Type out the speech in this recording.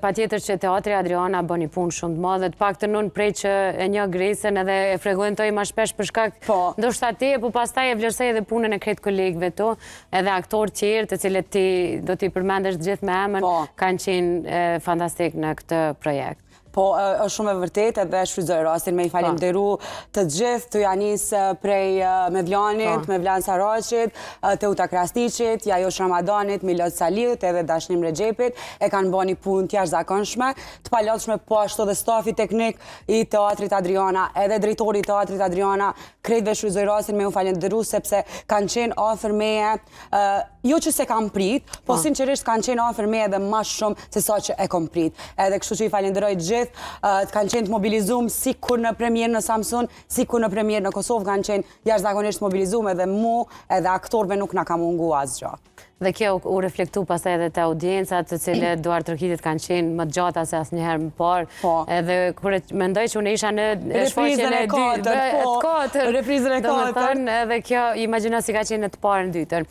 Patjetër që Teatri Adriana bën një punë shumë të madhe, të paktën unë prej që e një Gresën edhe e frekuentoj më shpesh për shkak ndoshta ti, po pastaj e vlerësoj edhe punën e krejt kolegëve tu, edhe aktorë tjerë të cilët ti do t'i përmendesh gjithë me emër, kanë qenë fantastik në këtë projekt. Po, është shumë e vërtet edhe shfrytëzoj rastin me i falenderu të gjithë, të janis prej Medljanit, me Vlan Saraqit, Teuta Krasniqit, Jajosh Ramadanit, Milot Salit edhe Dashnim Regjepit, e kanë bo një punë t'jashtë zakonshme, të palatshme po ashtu dhe stafi teknik i Teatrit Adriana, edhe drejtori i Teatrit Adriana, krejtve shfrytëzoj rastin me u falenderu sepse kanë qenë afër meje, jo që se kam prit, po sinqerisht kanë qenë afër meje edhe ma shumë se sa që e kom prit. Edhe kështu që i falenderoj gjithë, të kanë qenë të mobilizum si kur në premier në Samsun, si kur në premier në Kosovë kanë qenë jashtëzakonisht mobilizum edhe mu, edhe aktorve nuk na ka mungu asgjë. Dhe kjo u reflektu pastaj edhe te audiencat, të cilët Duart Trokitit kanë qenë më të gjata se asnjëherë më parë. Edhe kur mendoj që unë isha në shfaqjen e 4, reprizën e 4. Reprizën e 4. Domethënë edhe kjo imagjino si ka qenë në të parën dytën.